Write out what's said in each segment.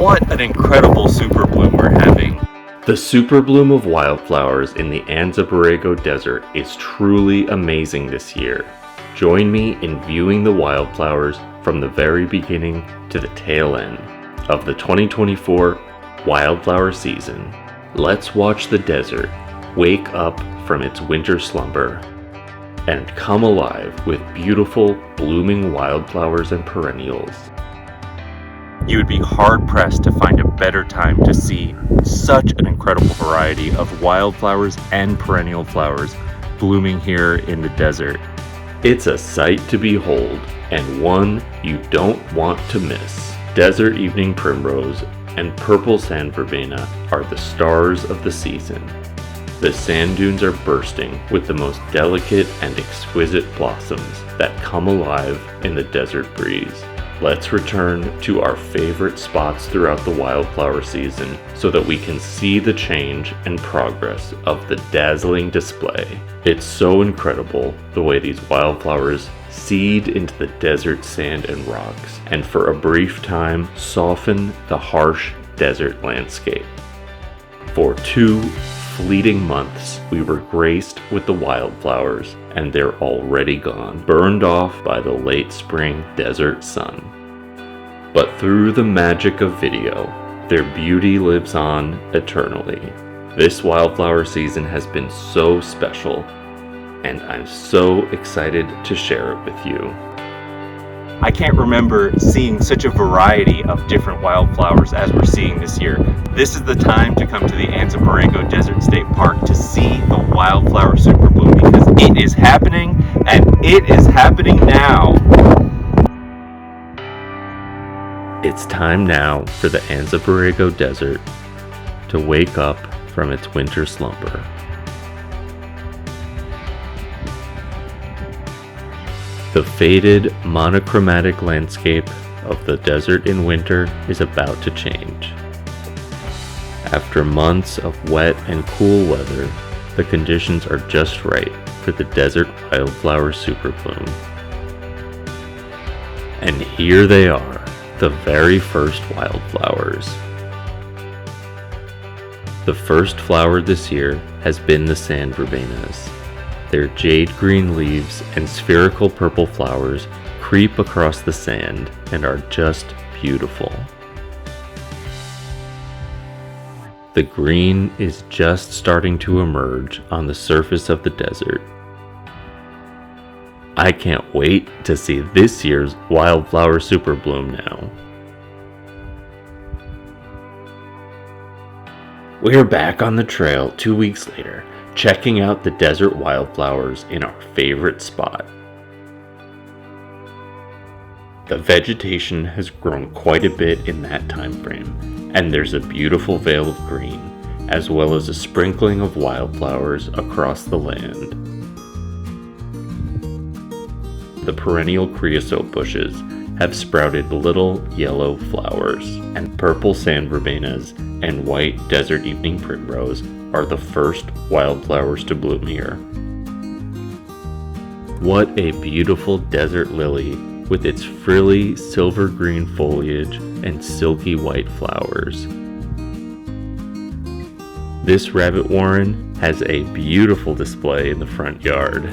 What an incredible super bloom we're having. The super bloom of wildflowers in the Anza Borrego Desert is truly amazing this year. Join me in viewing the wildflowers from the very beginning to the tail end of the 2024 wildflower season. Let's watch the desert wake up from its winter slumber and come alive with beautiful blooming wildflowers and perennials. You would be hard-pressed to find a better time to see such an incredible variety of wildflowers and perennial flowers blooming here in the desert. It's a sight to behold, and one you don't want to miss. Desert evening primrose and purple sand verbena are the stars of the season. The sand dunes are bursting with the most delicate and exquisite blossoms that come alive in the desert breeze. Let's return to our favorite spots throughout the wildflower season so that we can see the change and progress of the dazzling display. It's so incredible the way these wildflowers seed into the desert sand and rocks, and for a brief time soften the harsh desert landscape. For 2 fleeting months, we were graced with the wildflowers, and they're already gone, burned off by the late spring desert sun. But through the magic of video, their beauty lives on eternally. This wildflower season has been so special, and I'm so excited to share it with you. I can't remember seeing such a variety of different wildflowers as we're seeing this year. This is the time to come to the Anza Borrego Desert State Park to see the Wildflower Superbloom, because it is happening, and it is happening now. It's time now for the Anza Borrego Desert to wake up from its winter slumber. The faded, monochromatic landscape of the desert in winter is about to change. After months of wet and cool weather, the conditions are just right for the desert wildflower superbloom. And here they are, the very first wildflowers. The first flower this year has been the sand verbenas. Their jade green leaves and spherical purple flowers creep across the sand and are just beautiful. The green is just starting to emerge on the surface of the desert. I can't wait to see this year's wildflower superbloom now. We're back on the trail 2 weeks later, checking out the desert wildflowers in our favorite spot. The vegetation has grown quite a bit in that time frame, and there's a beautiful veil of green, as well as a sprinkling of wildflowers across the land. The perennial creosote bushes have sprouted little yellow flowers, and purple sand verbenas and white desert evening primrose are the first wildflowers to bloom here. What a beautiful desert lily with its frilly silver green foliage and silky white flowers. This rabbit warren has a beautiful display in the front yard.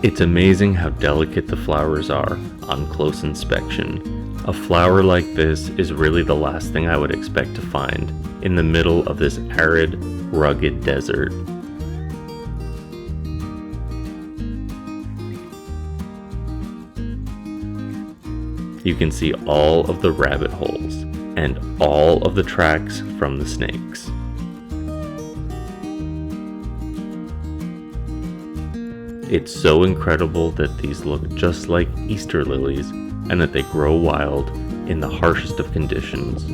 It's amazing how delicate the flowers are on close inspection. A flower like this is really the last thing I would expect to find in the middle of this arid, rugged desert. You can see all of the rabbit holes and all of the tracks from the snakes. It's so incredible that these look just like Easter lilies and that they grow wild in the harshest of conditions.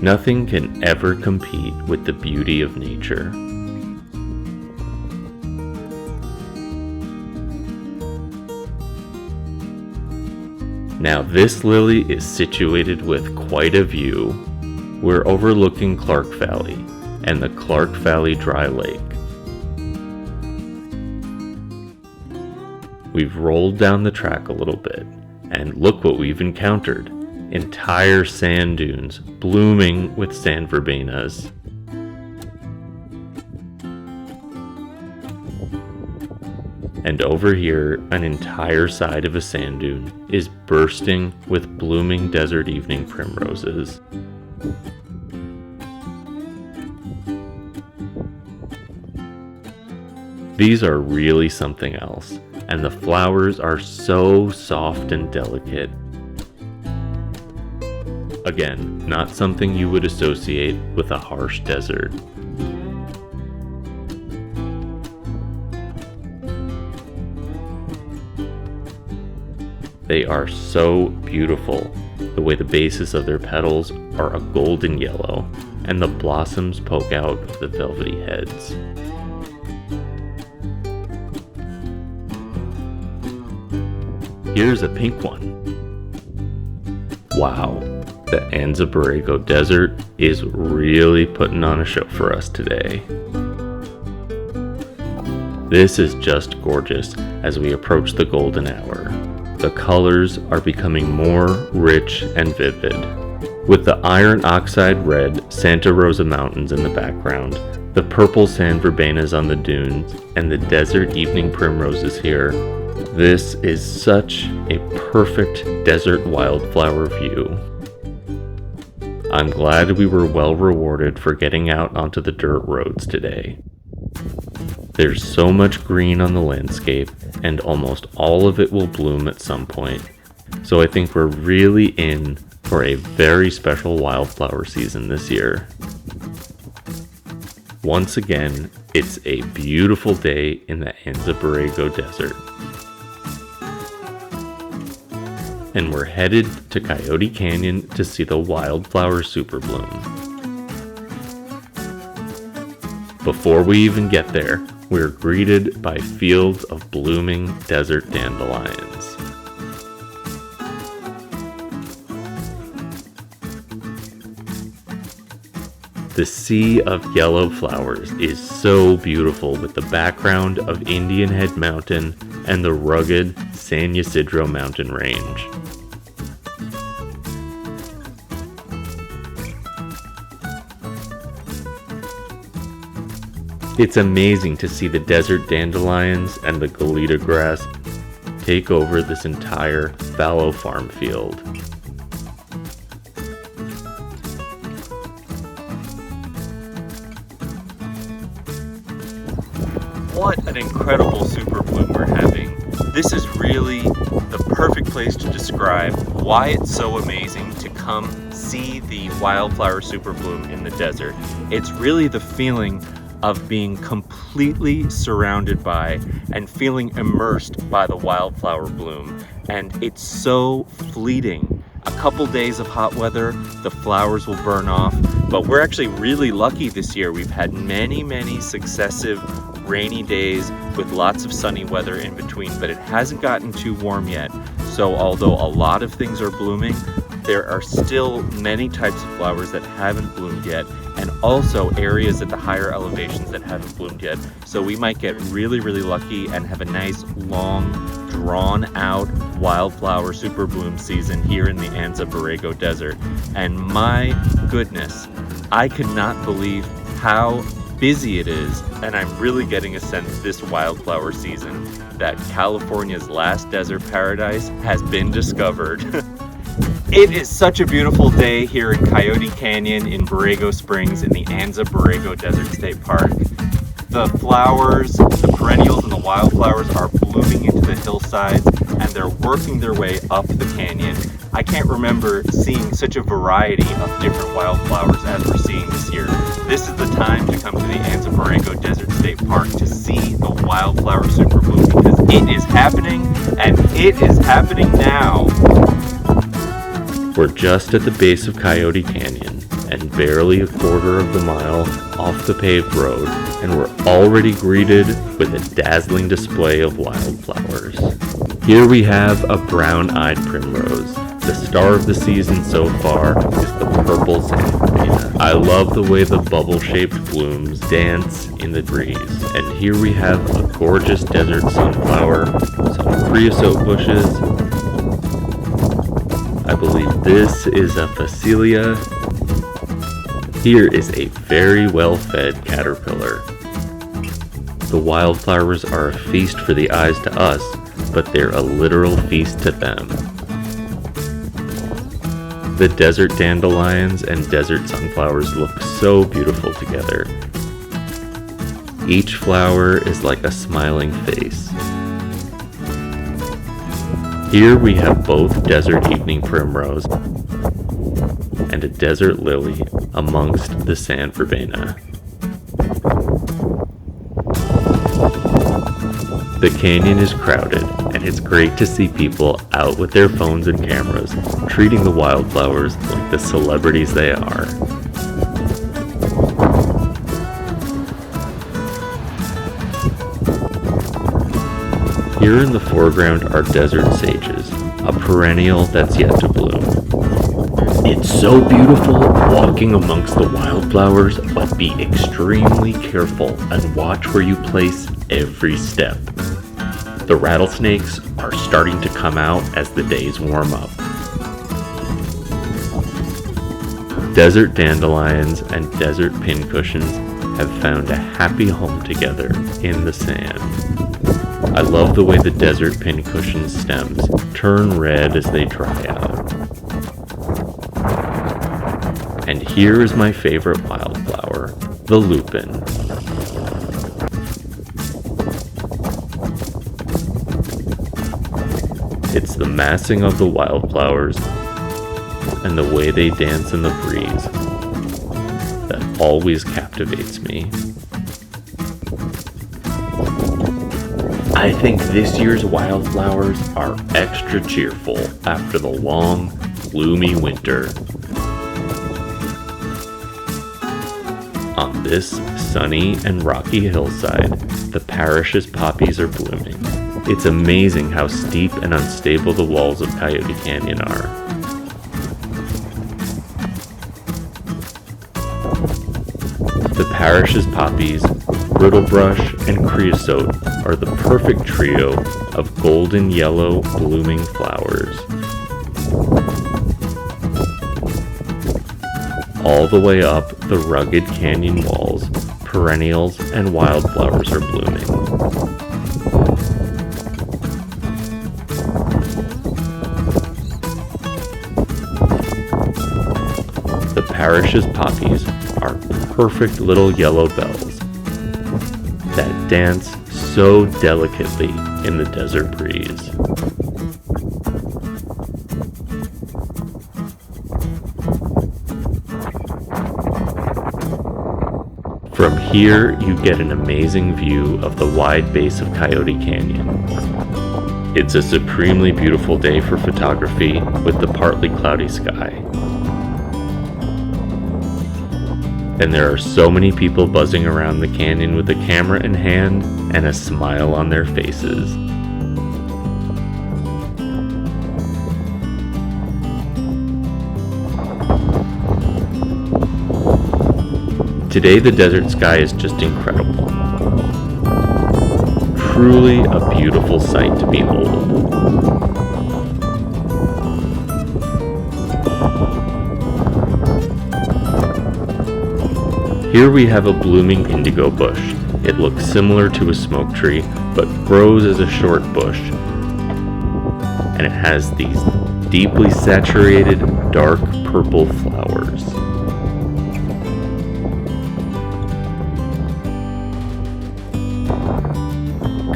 Nothing can ever compete with the beauty of nature. Now this lily is situated with quite a view. We're overlooking Clark Valley and the Clark Valley Dry Lake. We've rolled down the track a little bit, and look what we've encountered. Entire sand dunes blooming with sand verbenas. And over here, an entire side of a sand dune is bursting with blooming desert evening primroses. These are really something else, and the flowers are so soft and delicate. Again, not something you would associate with a harsh desert. They are so beautiful. The way the bases of their petals are a golden yellow, and the blossoms poke out of the velvety heads. Here's a pink one. Wow, the Anza Borrego Desert is really putting on a show for us today. This is just gorgeous as we approach the golden hour. The colors are becoming more rich and vivid. With the iron oxide red Santa Rosa Mountains in the background, the purple sand verbenas on the dunes, and the desert evening primroses here, this is such a perfect desert wildflower view. I'm glad we were well rewarded for getting out onto the dirt roads today. There's so much green on the landscape, and almost all of it will bloom at some point, so I think we're really in for a very special wildflower season this year. Once again, it's a beautiful day in the Anza Borrego Desert. And we're headed to Coyote Canyon to see the Wildflower Superbloom. Before we even get there, we're greeted by fields of blooming desert dandelions. The sea of yellow flowers is so beautiful with the background of Indian Head Mountain and the rugged San Ysidro mountain range. It's amazing to see the desert dandelions and the goleta grass take over this entire fallow farm field. What an incredible super bloom we're having. This is really the perfect place to describe why it's so amazing to come see the Wildflower Superbloom in the desert. It's really the feeling of being completely surrounded by and feeling immersed by the wildflower bloom. And it's so fleeting. A couple days of hot weather, the flowers will burn off, but we're actually really lucky this year. We've had many successive rainy days with lots of sunny weather in between, but it hasn't gotten too warm yet. So although a lot of things are blooming, there are still many types of flowers that haven't bloomed yet, and also areas at the higher elevations that haven't bloomed yet. So we might get really lucky and have a nice, long, drawn-out Wildflower Superbloom season here in the Anza Borrego Desert. And my goodness, I could not believe how busy it is, and I'm really getting a sense this wildflower season that California's last desert paradise has been discovered. It is such a beautiful day here in Coyote Canyon in Borrego Springs in the Anza Borrego Desert State Park. The flowers, the perennials and the wildflowers are blooming into the hillsides, and they're working their way up the canyon. I can't remember seeing such a variety of different wildflowers as we're seeing this year. This is the time to come to the Anza Borrego Desert State Park to see the Wildflower Superbloom, because it is happening, and it is happening now. We're just at the base of Coyote Canyon and barely a quarter of the mile off the paved road, and we're already greeted with a dazzling display of wildflowers. Here we have a brown-eyed primrose. The star of the season so far is the purple sand verbena. I love the way the bubble-shaped blooms dance in the breeze. And here we have a gorgeous desert sunflower, some creosote bushes. I believe this is a Phacelia. Here is a very well-fed caterpillar. The wildflowers are a feast for the eyes to us, but they're a literal feast to them. The desert dandelions and desert sunflowers look so beautiful together. Each flower is like a smiling face. Here we have both desert evening primrose and a desert lily amongst the sand verbena. The canyon is crowded, and it's great to see people out with their phones and cameras, treating the wildflowers like the celebrities they are. Here in the foreground are desert sages, a perennial that's yet to bloom. It's so beautiful walking amongst the wildflowers, but be extremely careful and watch where you place every step. The rattlesnakes are starting to come out as the days warm up. Desert dandelions and desert pincushions have found a happy home together in the sand. I love the way the desert pincushion stems turn red as they dry out. And here is my favorite wildflower, the lupin. It's the massing of the wildflowers and the way they dance in the breeze that always captivates me. I think this year's wildflowers are extra cheerful after the long, gloomy winter. On this sunny and rocky hillside, the parish's poppies are blooming. It's amazing how steep and unstable the walls of Coyote Canyon are. The parish's poppies, brittlebrush, and creosote are the perfect trio of golden yellow blooming flowers. All the way up the rugged canyon walls, perennials and wildflowers are blooming. The parish's poppies are perfect little yellow bells that dance so delicately in the desert breeze. From here, you get an amazing view of the wide base of Coyote Canyon. It's a supremely beautiful day for photography with the partly cloudy sky. And there are so many people buzzing around the canyon with a camera in hand and a smile on their faces. Today the desert sky is just incredible. Truly a beautiful sight to behold. Here we have a blooming indigo bush. It looks similar to a smoke tree, but grows as a short bush. And it has these deeply saturated, dark purple flowers.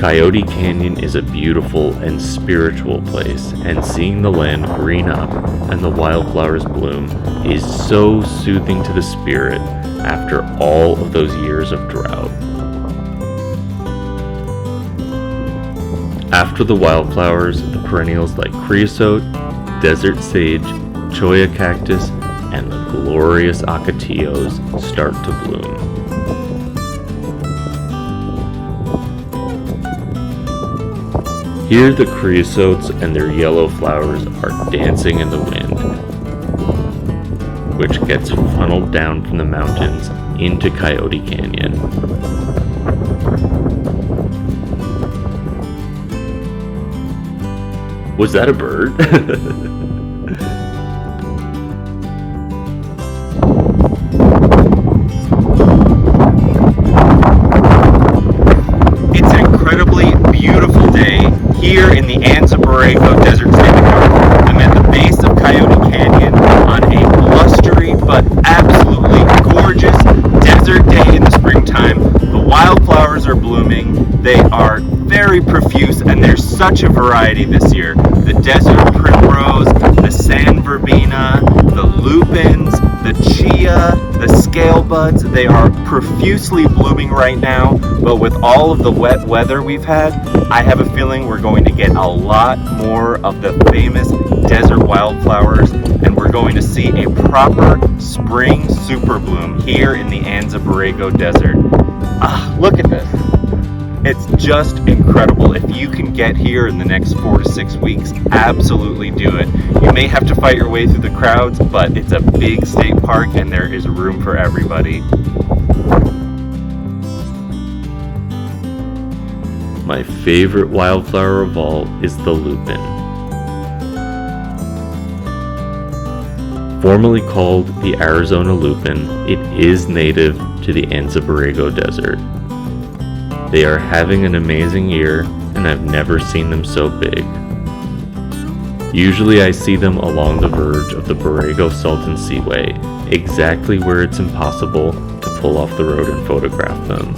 Coyote Canyon is a beautiful and spiritual place, and seeing the land green up and the wildflowers bloom is so soothing to the spirit after all of those years of drought. After the wildflowers, the perennials like creosote, desert sage, cholla cactus, and the glorious ocotillos start to bloom. Here the creosotes and their yellow flowers are dancing in the wind. which gets funneled down from the mountains into Coyote Canyon. Was that a bird? It's an incredibly beautiful day here in the Anza Borrego Desert State Park. I'm at the base of Coyote Canyon on a blustery but absolutely gorgeous desert day in the springtime. The wildflowers are blooming. They are very profuse, and there's such a variety this year. The desert primrose, the sand verbena, the lupins, the chia, the scale buds, they are profusely blooming right now, but with all of the wet weather we've had, I have a feeling we're going to get a lot more of the famous desert wildflowers, and we're going to see a proper spring super bloom here in the Anza Borrego Desert. Look at this. It's just incredible. If you can get here in the next 4 to 6 weeks, absolutely do it. You may have to fight your way through the crowds, but it's a big state park and there is room for everybody. My favorite wildflower of all is the lupin. Formerly called the Arizona lupin, it is native to the Anza Borrego Desert. They are having an amazing year, and I've never seen them so big. Usually I see them along the verge of the Borrego Sultan Seaway, exactly where it's impossible to pull off the road and photograph them.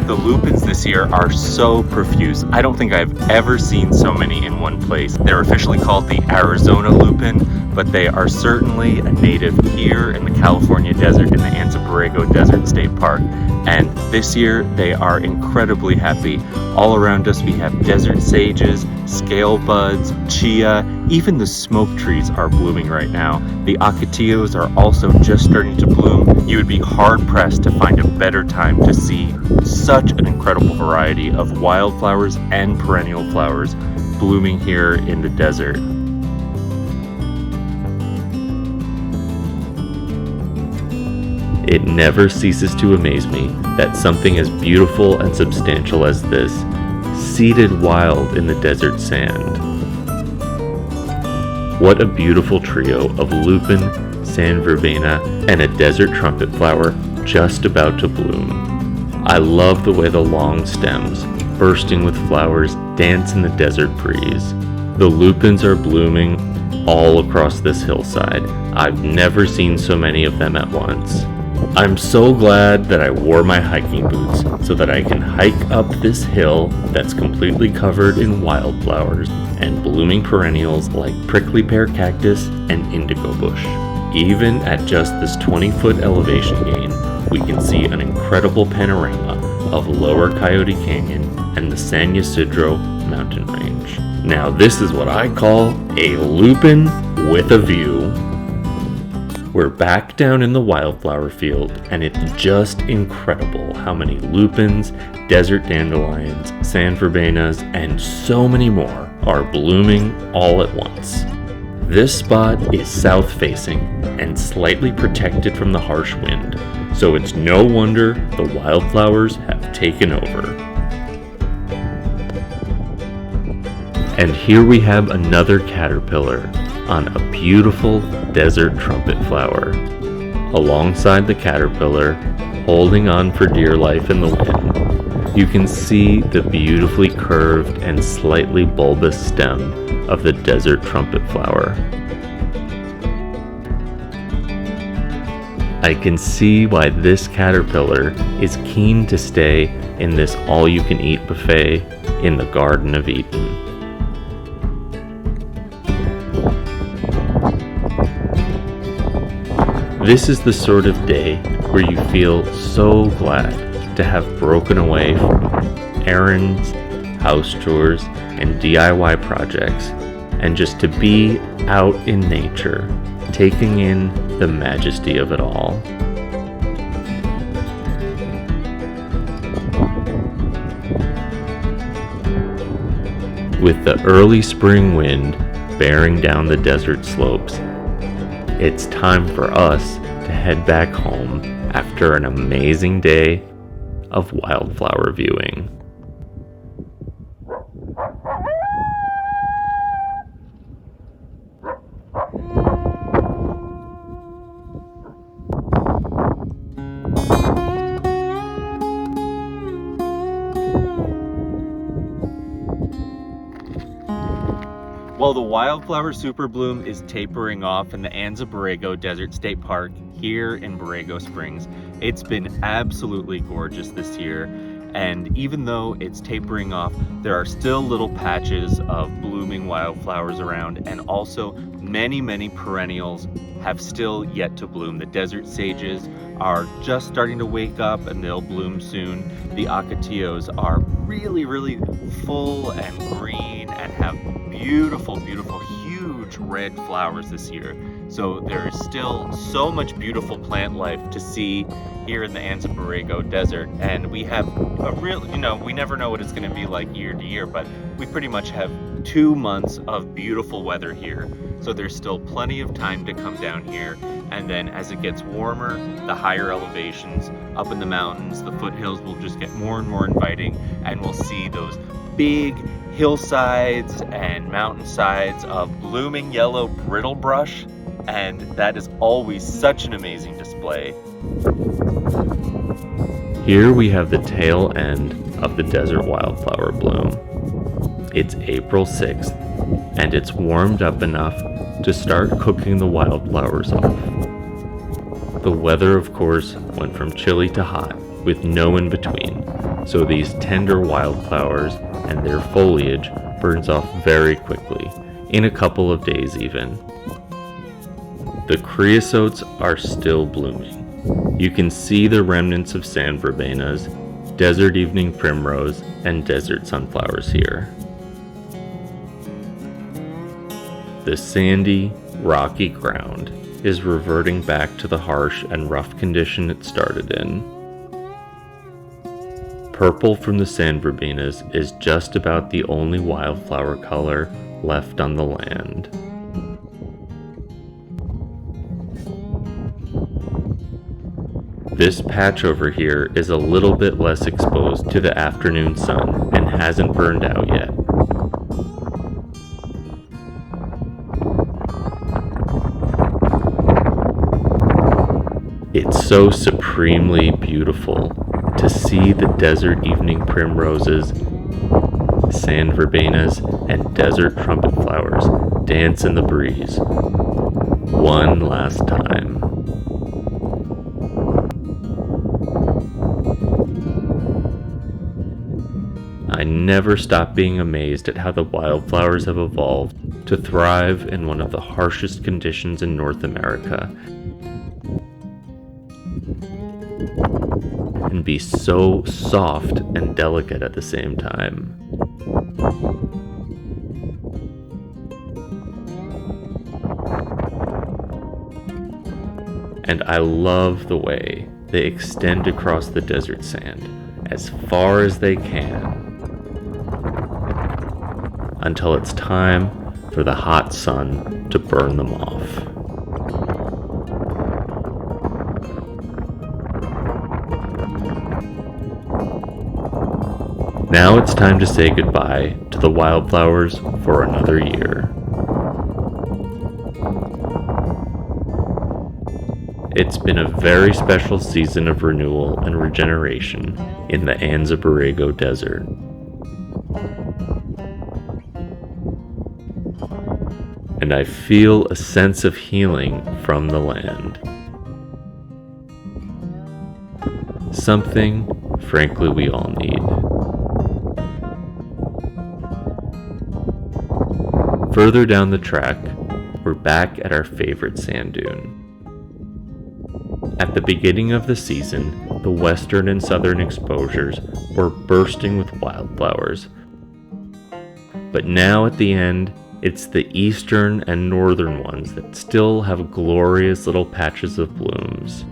The lupins this year are so profuse. I don't think I've ever seen so many in one place. They're officially called the Arizona lupin, but they are certainly a native here in the California desert in the Anza Borrego Desert State Park. And this year they are incredibly happy. All around us we have desert sages, scale buds, chia, even the smoke trees are blooming right now. The ocotillos are also just starting to bloom. You would be hard pressed to find a better time to see such an incredible variety of wildflowers and perennial flowers blooming here in the desert. It never ceases to amaze me that something as beautiful and substantial as this, seated wild in the desert sand. What a beautiful trio of lupin, sand verbena, and a desert trumpet flower just about to bloom. I love the way the long stems, bursting with flowers, dance in the desert breeze. The lupins are blooming all across this hillside. I've never seen so many of them at once. I'm so glad that I wore my hiking boots so that I can hike up this hill that's completely covered in wildflowers and blooming perennials like prickly pear cactus and indigo bush. Even at just this 20-foot elevation gain, we can see an incredible panorama of Lower Coyote Canyon and the San Ysidro mountain range. Now this is what I call a lupin with a view. We're back down in the wildflower field, and it's just incredible how many lupins, desert dandelions, sand verbenas, and so many more are blooming all at once. This spot is south-facing and slightly protected from the harsh wind, so it's no wonder the wildflowers have taken over. And here we have another caterpillar on a beautiful desert trumpet flower. Alongside the caterpillar, holding on for dear life in the wind, you can see the beautifully curved and slightly bulbous stem of the desert trumpet flower. I can see why this caterpillar is keen to stay in this all-you-can-eat buffet in the Garden of Eden. This is the sort of day where you feel so glad to have broken away from errands, house chores, and DIY projects, and just to be out in nature, taking in the majesty of it all. With the early spring wind bearing down the desert slopes, it's time for us to head back home after an amazing day of wildflower viewing. Well, the Wildflower Superbloom is tapering off in the Anza Borrego Desert State Park here in Borrego Springs. It's been absolutely gorgeous this year, and even though it's tapering off, there are still little patches of blooming wildflowers around, and also many perennials have still yet to bloom. The desert sages are just starting to wake up and they'll bloom soon. The ocotillos are really full and green and have beautiful huge red flowers this year. So there's still so much beautiful plant life to see here in the Anza Borrego Desert, and we have a real, we never know what it's going to be like year to year, but we pretty much have 2 months of beautiful weather here. So there's still plenty of time to come down here, and then as it gets warmer, the higher elevations up in the mountains, the foothills will just get more and more inviting, and we'll see those big hillsides and mountainsides of blooming yellow brittle brush, and that is always such an amazing display. Here we have the tail end of the desert wildflower bloom. It's April 6th, and it's warmed up enough to start cooking the wildflowers off. The weather, of course, went from chilly to hot, with no in between, so these tender wildflowers and their foliage burns off very quickly, in a couple of days even. The creosotes are still blooming. You can see the remnants of sand verbenas, desert evening primrose, and desert sunflowers here. The sandy, rocky ground is reverting back to the harsh and rough condition it started in. Purple from the sand verbenas is just about the only wildflower color left on the land. This patch over here is a little bit less exposed to the afternoon sun and hasn't burned out yet. It's so supremely beautiful to see the desert evening primroses, sand verbenas, and desert trumpet flowers dance in the breeze one last time. I never stop being amazed at how the wildflowers have evolved to thrive in one of the harshest conditions in North America and be so soft and delicate at the same time. And I love the way they extend across the desert sand as far as they can until it's time for the hot sun to burn them off. Now it's time to say goodbye to the wildflowers for another year. It's been a very special season of renewal and regeneration in the Anza Borrego Desert. And I feel a sense of healing from the land. Something, frankly, we all need. Further down the track, we're back at our favorite sand dune. At the beginning of the season, the western and southern exposures were bursting with wildflowers. But now at the end, it's the eastern and northern ones that still have glorious little patches of blooms.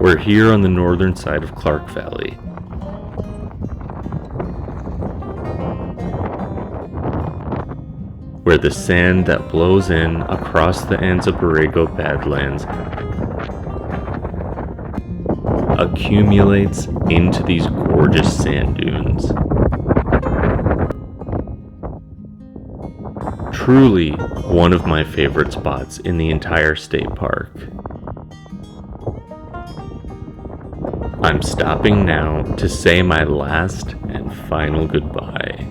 We're here on the northern side of Clark Valley. Where the sand that blows in across the Anza Borrego Badlands accumulates into these gorgeous sand dunes. Truly one of my favorite spots in the entire state park. I'm stopping now to say my last and final goodbye.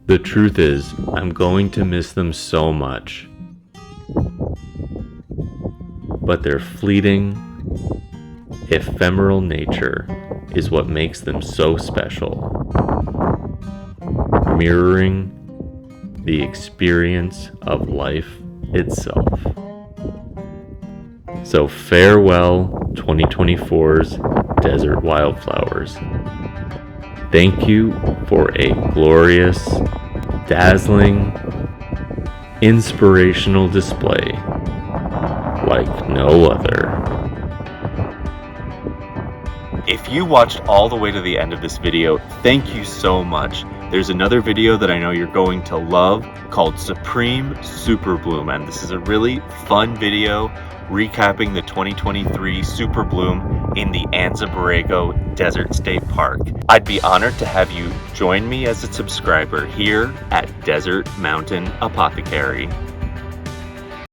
The truth is, I'm going to miss them so much. But their fleeting, ephemeral nature is what makes them so special, mirroring the experience of life itself. So farewell 2024's desert wildflowers. Thank you for a glorious, dazzling, inspirational display like no other. If you watched all the way to the end of this video, thank you so much. There's another video that I know you're going to love called Supreme Superbloom, and this is a really fun video recapping the 2023 Superbloom in the Anza Borrego Desert State Park. I'd be honored to have you join me as a subscriber here at Desert Mountain Apothecary.